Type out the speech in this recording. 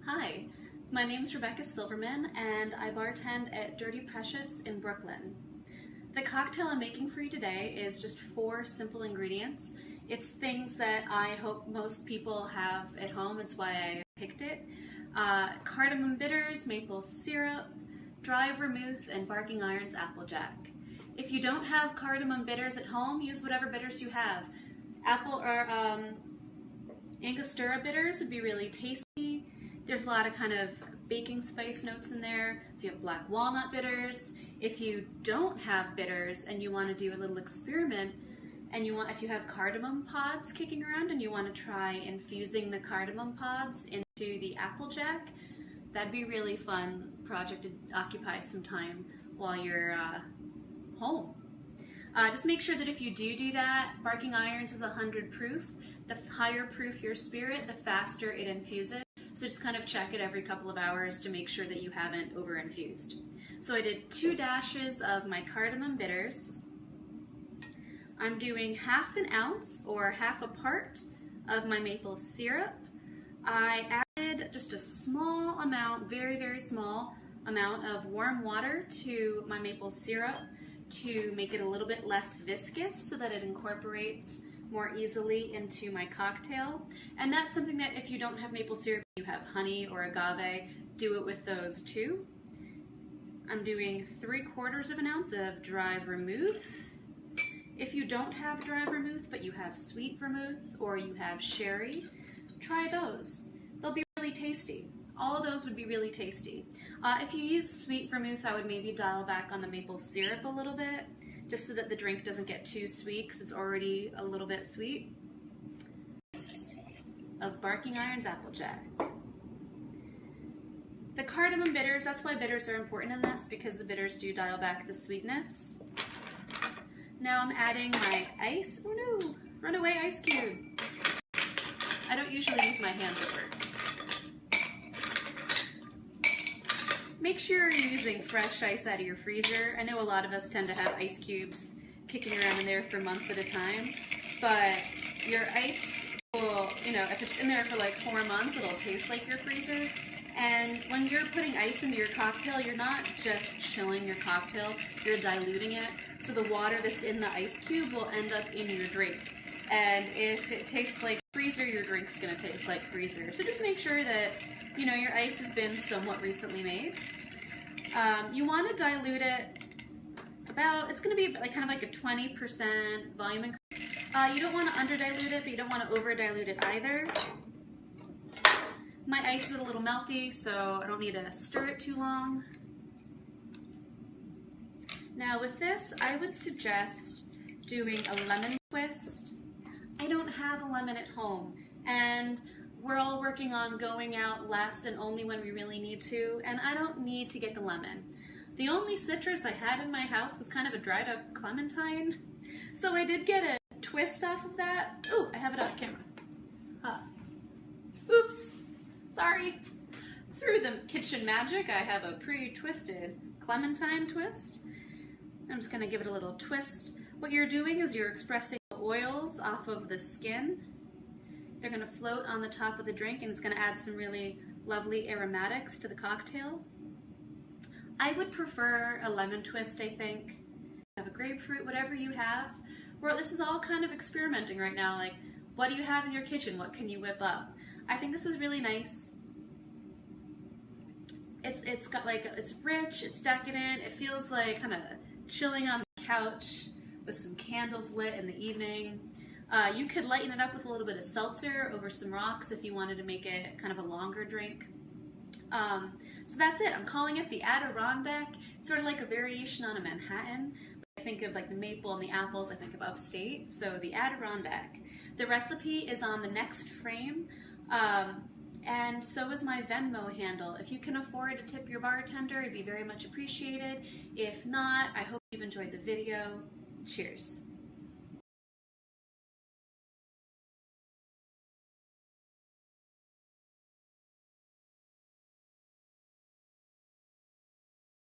Hi, my name is Rebecca Silverman and I bartend at Dirty Precious in Brooklyn. The cocktail I'm making for you today is just 4 simple ingredients. It's things that I hope most people have at home, it's why I picked it. Cardamom bitters, maple syrup, dry vermouth, and Barking Iron's Applejack. If you don't have cardamom bitters at home, use whatever bitters you have. Apple or Angostura bitters would be really tasty. There's a lot of kind of baking spice notes in there. If you have black walnut bitters, if you don't have bitters and you want to do a little experiment, and if you have cardamom pods kicking around and you want to try infusing the cardamom pods into the Applejack, that'd be a really fun project to occupy some time while you're home. Just make sure that if you do that, Barking Irons is 100 proof. The higher proof your spirit, the faster it infuses. So just kind of check it every couple of hours to make sure that you haven't over-infused. So I did 2 dashes of my cardamom bitters. I'm doing ½ an ounce or half a part of my maple syrup. I added just a small amount, very, very small amount of warm water to my maple syrup to make it a little bit less viscous so that it incorporates more easily into my cocktail. And that's something that if you don't have maple syrup, you have honey or agave, do it with those too. I'm doing 3/4 of an ounce of dry vermouth. If you don't have dry vermouth, but you have sweet vermouth or you have sherry, try those. They'll be really tasty. All of those would be really tasty. If you use sweet vermouth, I would maybe dial back on the maple syrup a little bit, just so that the drink doesn't get too sweet because it's already a little bit sweet. Of Barking Iron's Applejack. The cardamom bitters, that's why bitters are important in this, because the bitters do dial back the sweetness. Now I'm adding my ice. Oh no, run away ice cube. I don't usually use my hands at work. Make sure you're using fresh ice out of your freezer. I know a lot of us tend to have ice cubes kicking around in there for months at a time, but your ice will, if it's in there for like 4 months, it'll taste like your freezer. And when you're putting ice into your cocktail, you're not just chilling your cocktail, you're diluting it. So the water that's in the ice cube will end up in your drink. And if it tastes like freezer, your drink's gonna taste like freezer. So just make sure that, your ice has been somewhat recently made. You want to dilute it it's going to be kind of like a 20% volume increase. You don't want to under-dilute it, but you don't want to over-dilute it either. My ice is a little melty, so I don't need to stir it too long. Now with this, I would suggest doing a lemon twist. I don't have a lemon at home, and we're all working on going out less and only when we really need to, and I don't need to get the lemon. The only citrus I had in my house was kind of a dried up clementine, so I did get a twist off of that. Ooh, I have it off camera. Oops, sorry. Through the kitchen magic, I have a pre-twisted clementine twist. I'm just gonna give it a little twist. What you're doing is you're expressing the oils off of the skin. They're going to float on the top of the drink, and it's going to add some really lovely aromatics to the cocktail. I would prefer a lemon twist, I think. Have a grapefruit, whatever you have. This is all kind of experimenting right now. Like, what do you have in your kitchen? What can you whip up? I think this is really nice. It's got it's rich, it's decadent. It feels like kind of chilling on the couch with some candles lit in the evening. You could lighten it up with a little bit of seltzer over some rocks if you wanted to make it kind of a longer drink. So that's it. I'm calling it the Adirondack. It's sort of like a variation on a Manhattan. I think of like the maple and the apples, I think of upstate. So the Adirondack. The recipe is on the next frame, and so is my Venmo handle. If you can afford to tip your bartender, it'd be very much appreciated. If not, I hope you've enjoyed the video. Cheers.